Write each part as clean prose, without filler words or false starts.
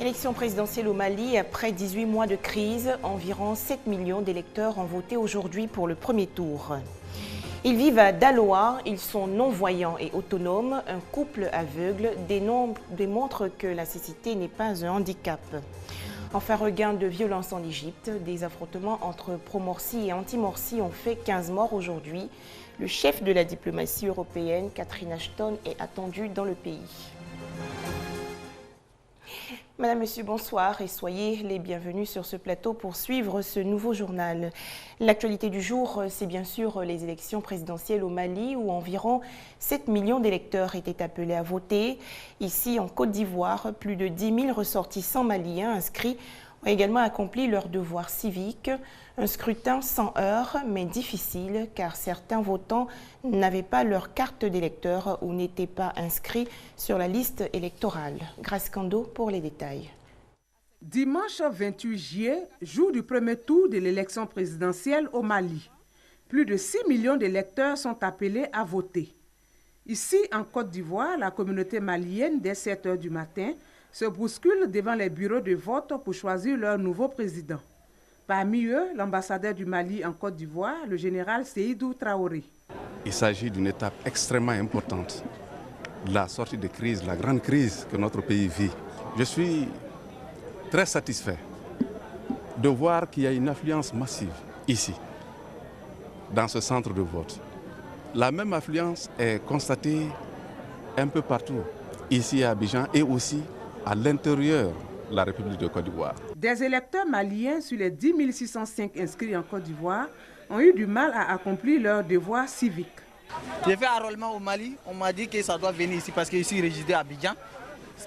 Élection présidentielle au Mali, après 18 mois de crise, environ 7 millions d'électeurs ont voté aujourd'hui pour le premier tour. Ils vivent à Daloa, ils sont non-voyants et autonomes. Un couple aveugle démontre que la cécité n'est pas un handicap. Enfin, regain de violence en Égypte. Des affrontements entre pro-Morsi et anti-Morsi ont fait 15 morts aujourd'hui. Le chef de la diplomatie européenne, Catherine Ashton, est attendu dans le pays. Madame, Monsieur, bonsoir et soyez les bienvenus sur ce plateau pour suivre ce nouveau journal. L'actualité du jour, c'est bien sûr les élections présidentielles au Mali où environ 7 millions d'électeurs étaient appelés à voter. Ici, en Côte d'Ivoire, plus de 10 000 ressortissants maliens inscrits ont également accompli leur devoir civique. Un scrutin sans heurts, mais difficile, car certains votants n'avaient pas leur carte d'électeur ou n'étaient pas inscrits sur la liste électorale. Grace Kando pour les détails. Dimanche 28 juillet, jour du premier tour de l'élection présidentielle au Mali. Plus de 6 millions d'électeurs sont appelés à voter. Ici, en Côte d'Ivoire, la communauté malienne, dès 7 h du matin, se bouscule devant les bureaux de vote pour choisir leur nouveau président. Parmi eux, l'ambassadeur du Mali en Côte d'Ivoire, le général Seydou Traoré. Il s'agit d'une étape extrêmement importante. La sortie de crise, la grande crise que notre pays vit. Je suis très satisfait de voir qu'il y a une affluence massive ici, dans ce centre de vote. La même affluence est constatée un peu partout, ici à Abidjan et aussi à l'intérieur de la République de Côte d'Ivoire. Des électeurs maliens sur les 10 605 inscrits en Côte d'Ivoire ont eu du mal à accomplir leur devoir civique. J'ai fait un enrôlement au Mali, on m'a dit que ça doit venir ici parce que je suis résidé à Abidjan.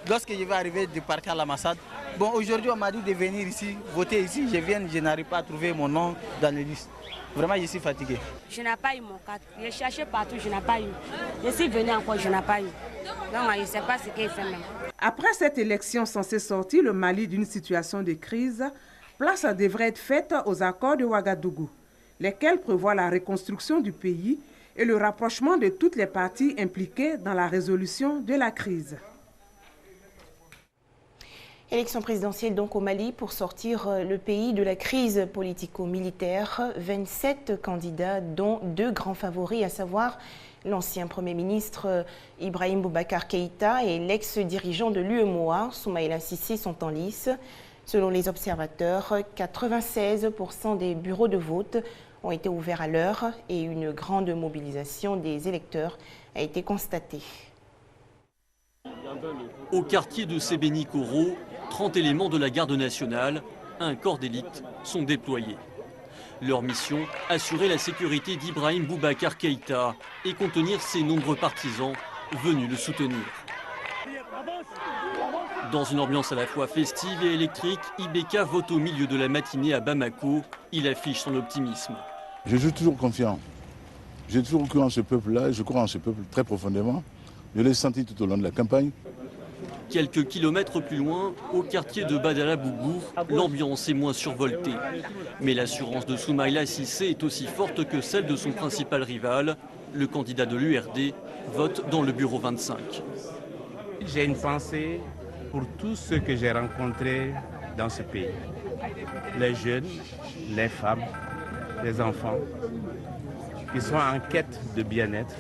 Lorsque je vais arriver de partir à l'ambassade, bon, aujourd'hui on m'a dit de venir ici, voter ici, je n'arrive pas à trouver mon nom dans les listes. Vraiment, je suis fatigué. Je n'ai pas eu mon carte. J'ai cherché partout, je n'ai pas eu. Je suis venu encore, je n'ai pas eu. Donc, je ne sais pas ce qu'il fait même. Après cette élection censée sortir le Mali d'une situation de crise, place devrait être faite aux accords de Ouagadougou, lesquels prévoient la reconstruction du pays et le rapprochement de toutes les parties impliquées dans la résolution de la crise. Élection présidentielle donc au Mali pour sortir le pays de la crise politico-militaire. 27 candidats dont 2 grands favoris, à savoir l'ancien Premier ministre Ibrahim Boubacar Keïta et l'ex-dirigeant de l'UEMOA, Soumaïla Cissé, sont en lice. Selon les observateurs, 96% des bureaux de vote ont été ouverts à l'heure et une grande mobilisation des électeurs a été constatée. Au quartier de Sébéni-Koro, 30 éléments de la garde nationale, un corps d'élite, sont déployés. Leur mission, assurer la sécurité d'Ibrahim Boubacar Keïta et contenir ses nombreux partisans venus le soutenir. Dans une ambiance à la fois festive et électrique, Ibeka vote au milieu de la matinée à Bamako. Il affiche son optimisme. Je suis toujours confiant. J'ai toujours cru en ce peuple-là, je crois en ce peuple très profondément. Je l'ai senti tout au long de la campagne. Quelques kilomètres plus loin, au quartier de Badala Bougou, l'ambiance est moins survoltée. Mais l'assurance de Soumaïla Cissé est aussi forte que celle de son principal rival. Le candidat de l'URD vote dans le bureau 25. J'ai une pensée pour tous ceux que j'ai rencontrés dans ce pays. Les jeunes, les femmes, les enfants, qui sont en quête de bien-être,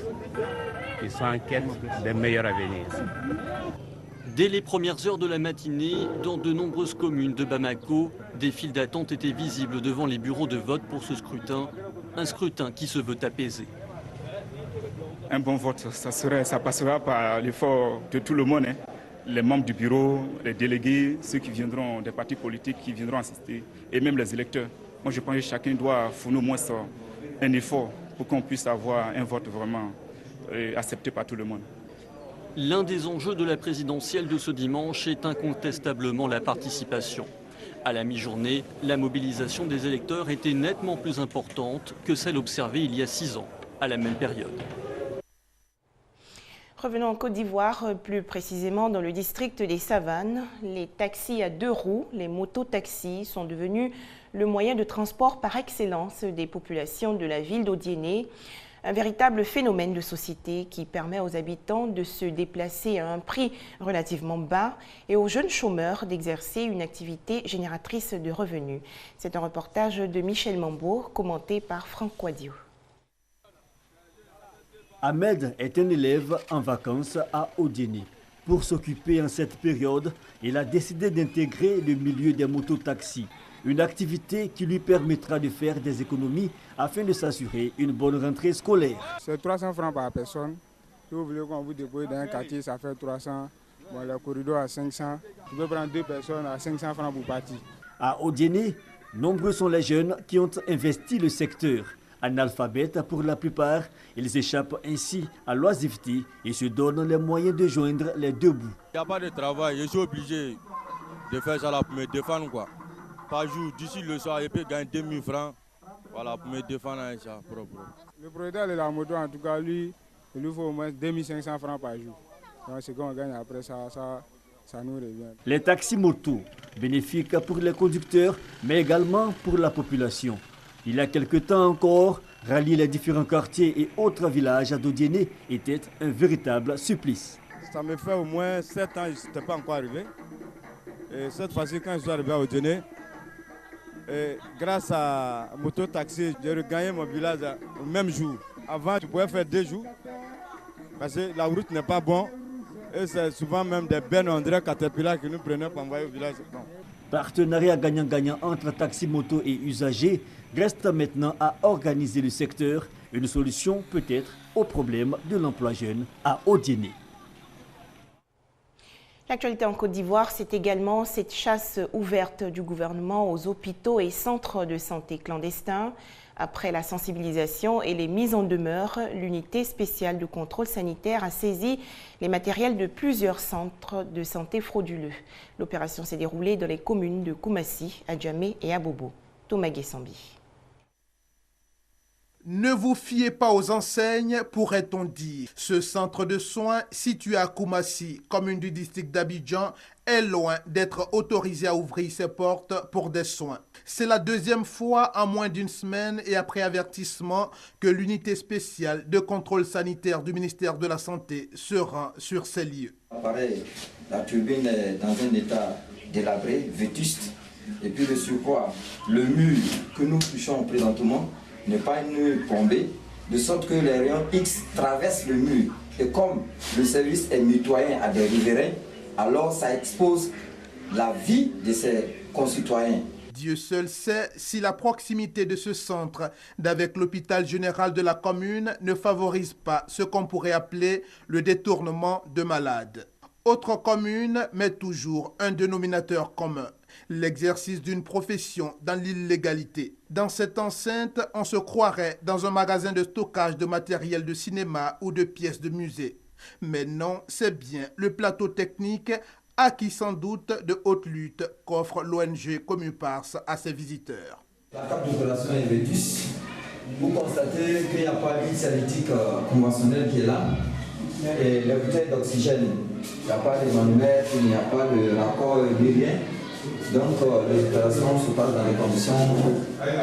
qui sont en quête d'un meilleur avenir. Dès les premières heures de la matinée, dans de nombreuses communes de Bamako, des files d'attente étaient visibles devant les bureaux de vote pour ce scrutin, un scrutin qui se veut apaisé. Un bon vote, ça passera par l'effort de tout le monde, hein. Les membres du bureau, les délégués, ceux qui viendront des partis politiques qui viendront assister, et même les électeurs. Moi je pense que chacun doit fournir au moins un effort pour qu'on puisse avoir un vote vraiment accepté par tout le monde. L'un des enjeux de la présidentielle de ce dimanche est incontestablement la participation. À la mi-journée, la mobilisation des électeurs était nettement plus importante que celle observée il y a 6 ans, à la même période. Revenons en Côte d'Ivoire, plus précisément dans le district des Savanes. Les taxis à 2 roues, les mototaxis, sont devenus le moyen de transport par excellence des populations de la ville d'Odiéné. Un véritable phénomène de société qui permet aux habitants de se déplacer à un prix relativement bas et aux jeunes chômeurs d'exercer une activité génératrice de revenus. C'est un reportage de Michel Mambour, commenté par Franck Quadio. Ahmed est un élève en vacances à Odiéné. Pour s'occuper en cette période, il a décidé d'intégrer le milieu des mototaxis, une activité qui lui permettra de faire des économies afin de s'assurer une bonne rentrée scolaire. C'est 300 francs par personne. Si vous voulez qu'on vous dépose dans un quartier, ça fait 300. Bon, le corridor à 500. Tu peux prendre 2 personnes à 500 francs pour partir. À Odiéné, nombreux sont les jeunes qui ont investi le secteur. Analphabètes pour la plupart, ils échappent ainsi à l'oisiveté et se donnent les moyens de joindre les deux bouts. Il n'y a pas de travail, je suis obligé de faire ça là pour me défendre quoi. Par jour, d'ici le soir, je peux gagner 2000 francs voilà, pour me défendre avec ça propre. Le propriétaire de la moto, en tout cas, lui, il lui faut au moins 2500 francs par jour. Donc ce qu'on gagne après ça nous revient. Les taxis motos, bénéfiques pour les conducteurs, mais également pour la population. Il y a quelque temps encore, rallier les différents quartiers et autres villages d'Odiéné était un véritable supplice. Ça me fait au moins 7 ans, je n'étais pas encore arrivé. Et cette fois-ci, quand je suis arrivé à Odiéné, grâce à moto-taxi, j'ai regagné mon village au même jour. Avant, tu pouvais faire 2 jours, parce que la route n'est pas bonne. Et c'est souvent même des bennes André Caterpillar qui nous prenaient pour envoyer au village. Partenariat gagnant-gagnant entre taxis, motos et usagers reste maintenant à organiser le secteur. Une solution peut-être au problème de l'emploi jeune à Odiéné. L'actualité en Côte d'Ivoire, c'est également cette chasse ouverte du gouvernement aux hôpitaux et centres de santé clandestins. Après la sensibilisation et les mises en demeure, l'unité spéciale de contrôle sanitaire a saisi les matériels de plusieurs centres de santé frauduleux. L'opération s'est déroulée dans les communes de Koumassi, Adjamé et Abobo. Thomas Guessambi. Ne vous fiez pas aux enseignes, pourrait-on dire. Ce centre de soins, situé à Koumassi, commune du district d'Abidjan, est loin d'être autorisé à ouvrir ses portes pour des soins. C'est la deuxième fois en moins d'une semaine et après avertissement que l'unité spéciale de contrôle sanitaire du ministère de la Santé se rend sur ces lieux. Pareil, la turbine est dans un état délabré, vétuste, et puis de surcroît, le mur que nous touchons présentement n'est pas une mur plombée, de sorte que les rayons X traversent le mur. Et comme le service est mitoyen à des riverains, alors ça expose la vie de ses concitoyens. Dieu seul sait si la proximité de ce centre d'avec l'hôpital général de la commune ne favorise pas ce qu'on pourrait appeler le détournement de malades. Autre commune, mais toujours un dénominateur commun, l'exercice d'une profession dans l'illégalité. Dans cette enceinte, on se croirait dans un magasin de stockage de matériel de cinéma ou de pièces de musée. Mais non, c'est bien le plateau technique acquis sans doute de haute lutte qu'offre l'ONG Comupars à ses visiteurs. La carte d'opération est vétuste. Vous constatez qu'il n'y a pas d'huile salitique conventionnelle qui est là. Et les bouteilles d'oxygène, il n'y a pas de manomètre, il n'y a pas de raccord ni rien. Donc les opérations se passent dans des conditions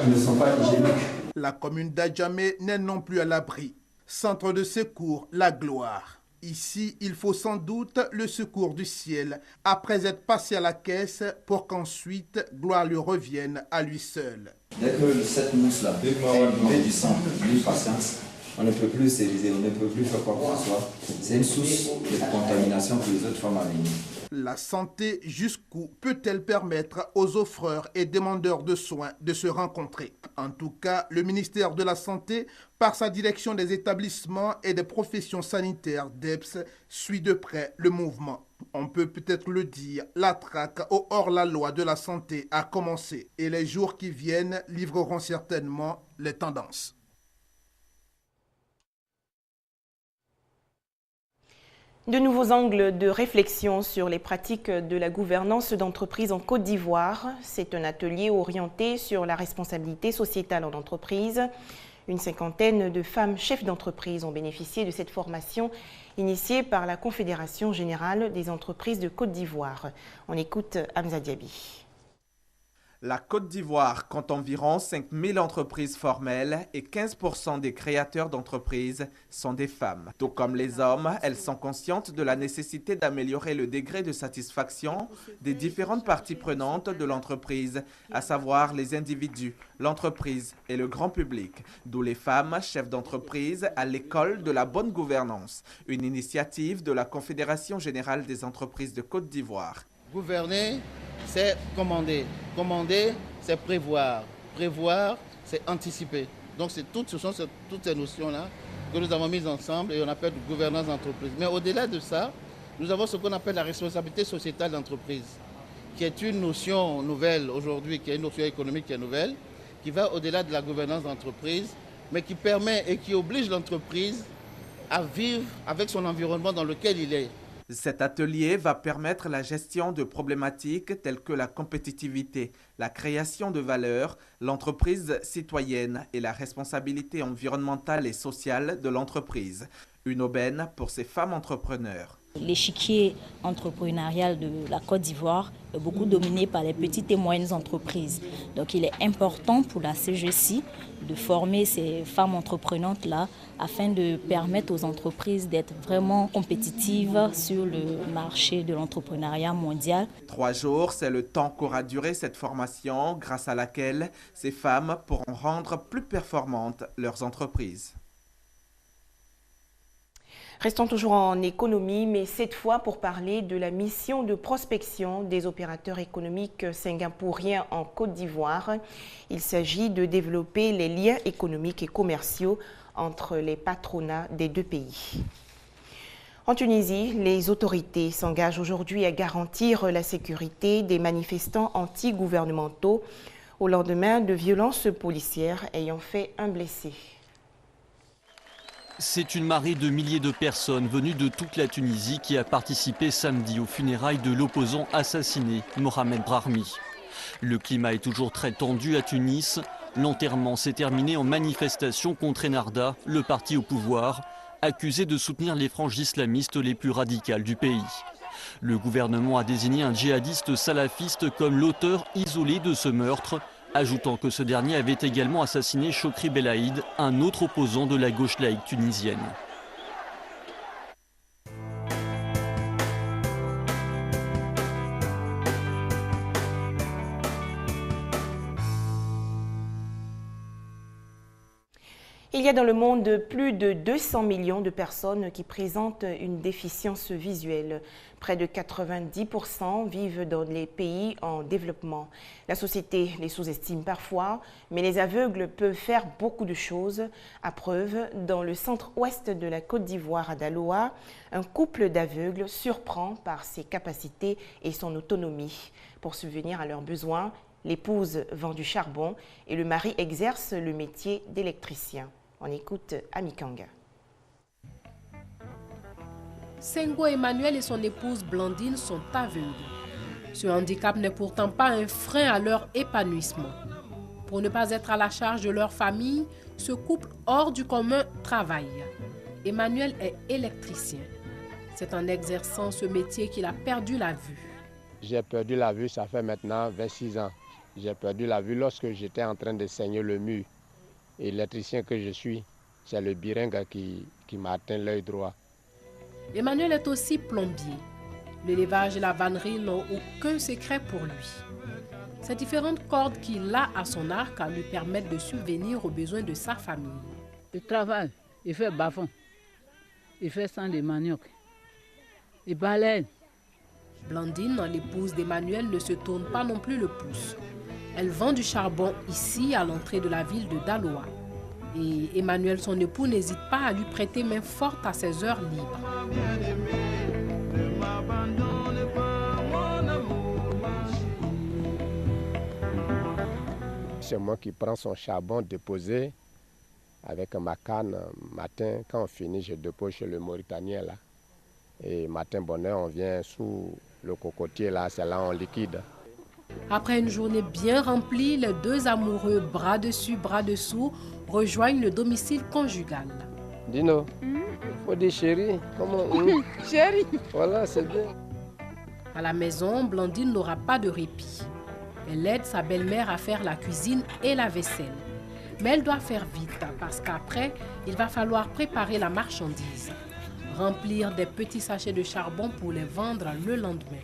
qui ne sont pas hygiéniques. La commune d'Adjamé n'est non plus à l'abri. Centre de secours, la gloire. Ici, il faut sans doute le secours du ciel, après être passé à la caisse pour qu'ensuite gloire lui revienne à lui seul. Dès que cette mousse-là est du sang, d'une patience, on ne peut plus stériliser, on ne peut plus faire quoi que ce soit. C'est une source de contamination pour les autres femmes à venir. La santé, jusqu'où peut-elle permettre aux offreurs et demandeurs de soins de se rencontrer? En tout cas, le ministère de la Santé, par sa direction des établissements et des professions sanitaires DEPS, suit de près le mouvement. On peut peut-être le dire, la traque au hors-la-loi de la santé a commencé et les jours qui viennent livreront certainement les tendances. De nouveaux angles de réflexion sur les pratiques de la gouvernance d'entreprise en Côte d'Ivoire. C'est un atelier orienté sur la responsabilité sociétale en entreprise. Une cinquantaine de femmes chefs d'entreprise ont bénéficié de cette formation initiée par la Confédération générale des entreprises de Côte d'Ivoire. On écoute Hamza Diaby. La Côte d'Ivoire compte environ 5000 entreprises formelles et 15% des créateurs d'entreprises sont des femmes. Tout comme les hommes, elles sont conscientes de la nécessité d'améliorer le degré de satisfaction des différentes parties prenantes de l'entreprise, à savoir les individus, l'entreprise et le grand public, d'où les femmes chefs d'entreprise à l'école de la bonne gouvernance, une initiative de la Confédération générale des entreprises de Côte d'Ivoire. Gouverner, c'est commander. Commander, c'est prévoir. Prévoir, c'est anticiper. Donc ce sont toutes ces notions-là que nous avons mises ensemble et on appelle gouvernance d'entreprise. Mais au-delà de ça, nous avons ce qu'on appelle la responsabilité sociétale d'entreprise, qui est une notion nouvelle aujourd'hui, qui est une notion économique qui est nouvelle, qui va au-delà de la gouvernance d'entreprise, mais qui permet et qui oblige l'entreprise à vivre avec son environnement dans lequel il est. Cet atelier va permettre la gestion de problématiques telles que la compétitivité, la création de valeur, l'entreprise citoyenne et la responsabilité environnementale et sociale de l'entreprise. Une aubaine pour ces femmes entrepreneurs. L'échiquier entrepreneurial de la Côte d'Ivoire est beaucoup dominé par les petites et moyennes entreprises. Donc il est important pour la CGC de former ces femmes entreprenantes-là afin de permettre aux entreprises d'être vraiment compétitives sur le marché de l'entrepreneuriat mondial. 3 jours, c'est le temps qu'aura duré cette formation, grâce à laquelle ces femmes pourront rendre plus performantes leurs entreprises. Restons toujours en économie, mais cette fois pour parler de la mission de prospection des opérateurs économiques singapouriens en Côte d'Ivoire. Il s'agit de développer les liens économiques et commerciaux entre les patronats des deux pays. En Tunisie, les autorités s'engagent aujourd'hui à garantir la sécurité des manifestants anti-gouvernementaux au lendemain de violences policières ayant fait un blessé. C'est une marée de milliers de personnes venues de toute la Tunisie qui a participé samedi aux funérailles de l'opposant assassiné, Mohamed Brahmi. Le climat est toujours très tendu à Tunis. L'enterrement s'est terminé en manifestation contre Ennahda, le parti au pouvoir, accusé de soutenir les franges islamistes les plus radicales du pays. Le gouvernement a désigné un djihadiste salafiste comme l'auteur isolé de ce meurtre, ajoutant que ce dernier avait également assassiné Chokri Belaïd, un autre opposant de la gauche laïque tunisienne. Il y a dans le monde plus de 200 millions de personnes qui présentent une déficience visuelle. Près de 90% vivent dans les pays en développement. La société les sous-estime parfois, mais les aveugles peuvent faire beaucoup de choses. À preuve, dans le centre-ouest de la Côte d'Ivoire à Daloa, un couple d'aveugles surprend par ses capacités et son autonomie. Pour subvenir à leurs besoins, l'épouse vend du charbon et le mari exerce le métier d'électricien. On écoute Amikanga. Sengo Emmanuel et son épouse Blandine sont aveugles. Ce handicap n'est pourtant pas un frein à leur épanouissement. Pour ne pas être à la charge de leur famille, ce couple hors du commun travaille. Emmanuel est électricien. C'est en exerçant ce métier qu'il a perdu la vue. J'ai perdu la vue, ça fait maintenant 26 ans. J'ai perdu la vue lorsque j'étais en train de saigner le mur. Et l'électricien que je suis, c'est le biringue qui m'a atteint l'œil droit. Emmanuel est aussi plombier. L'élevage et la vannerie n'ont aucun secret pour lui. Ces différentes cordes qu'il a à son arc lui permettent de subvenir aux besoins de sa famille. Il travaille, il fait bafon, il fait sang de manioc, il balaye. Blandine, l'épouse d'Emmanuel, ne se tourne pas non plus le pouce. Elle vend du charbon ici, à l'entrée de la ville de Daloa. Et Emmanuel, son époux, n'hésite pas à lui prêter main forte à ses heures libres. C'est moi qui prends son charbon déposé avec ma canne. Matin, quand on finit, je dépose chez le Mauritanien là. Et matin bonheur, on vient sous le cocotier là, c'est là on liquide. Après une journée bien remplie, les deux amoureux, bras dessus, bras dessous, rejoignent le domicile conjugal. Dino, faut dire chérie. Comment Chérie. Voilà, c'est bien. À la maison, Blandine n'aura pas de répit. Elle aide sa belle-mère à faire la cuisine et la vaisselle. Mais elle doit faire vite parce qu'après, il va falloir préparer la marchandise. Remplir des petits sachets de charbon pour les vendre le lendemain.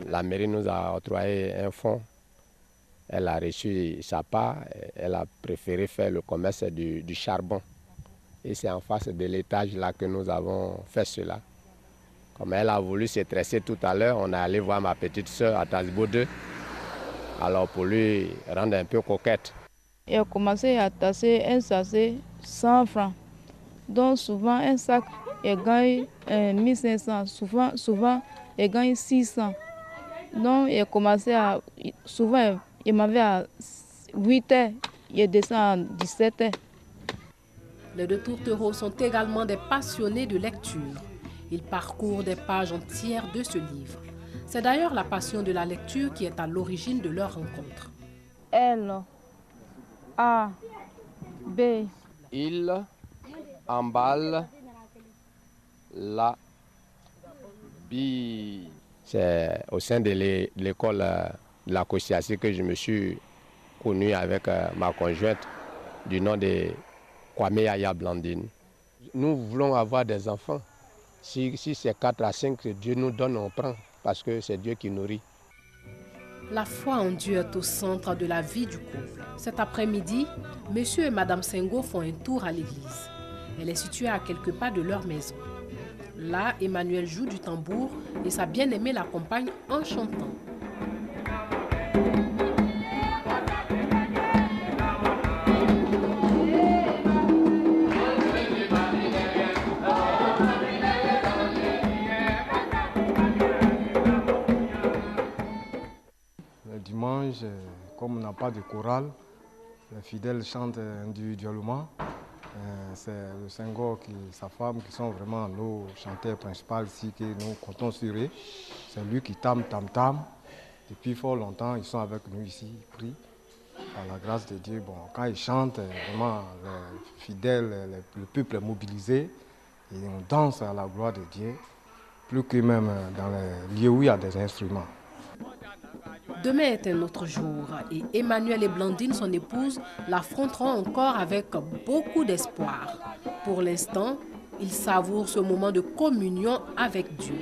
La mairie nous a octroyé un fonds. Elle a reçu sa part. Elle a préféré faire le commerce du charbon. Et c'est en face de l'étage là que nous avons fait cela. Comme elle a voulu se tresser tout à l'heure, on est allé voir ma petite soeur à Tasbo 2. Alors pour lui rendre un peu coquette. Il a commencé à tasser un sachet 100 francs. Donc souvent un sac, il gagne 1500. Souvent, il gagne 600. Donc il a commencé à... Souvent, il m'avait à 8 heures, il descend à 17 heures. Les deux tourtereaux sont également des passionnés de lecture. Ils parcourent des pages entières de ce livre. C'est d'ailleurs la passion de la lecture qui est à l'origine de leur rencontre. L, A, B. Il emballe la bille. C'est au sein de l'école de la Kosiassi que je me suis connu avec ma conjointe du nom de Kwame Yaya Blandine. Nous voulons avoir des enfants. Si c'est 4 à 5 que Dieu nous donne, on prend, parce que c'est Dieu qui nourrit. La foi en Dieu est au centre de la vie du couple. Cet après-midi, monsieur et madame Sengo font un tour à l'église. Elle est située à quelques pas de leur maison. Là, Emmanuel joue du tambour et sa bien-aimée l'accompagne en chantant. Dimanche, comme on n'a pas de chorale, les fidèles chantent individuellement. C'est le Senghor et sa femme qui sont vraiment nos chanteurs principaux ici, que nous comptons sur eux. C'est lui qui tam. Depuis fort longtemps, ils sont avec nous ici, ils prient. Par la grâce de Dieu, bon, quand ils chantent, vraiment, les fidèles, le peuple est mobilisé et on danse à la gloire de Dieu, plus que même dans les lieux où il y a des instruments. Demain est un autre jour et Emmanuel et Blandine, son épouse, l'affronteront encore avec beaucoup d'espoir. Pour l'instant, ils savourent ce moment de communion avec Dieu.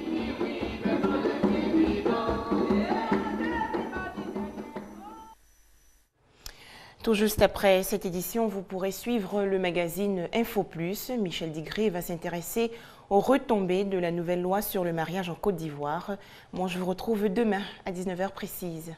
Tout juste après cette édition, vous pourrez suivre le magazine Info Plus. Michel Digré va s'intéresser aux retombées de la nouvelle loi sur le mariage en Côte d'Ivoire. Moi, je vous retrouve demain à 19h précise.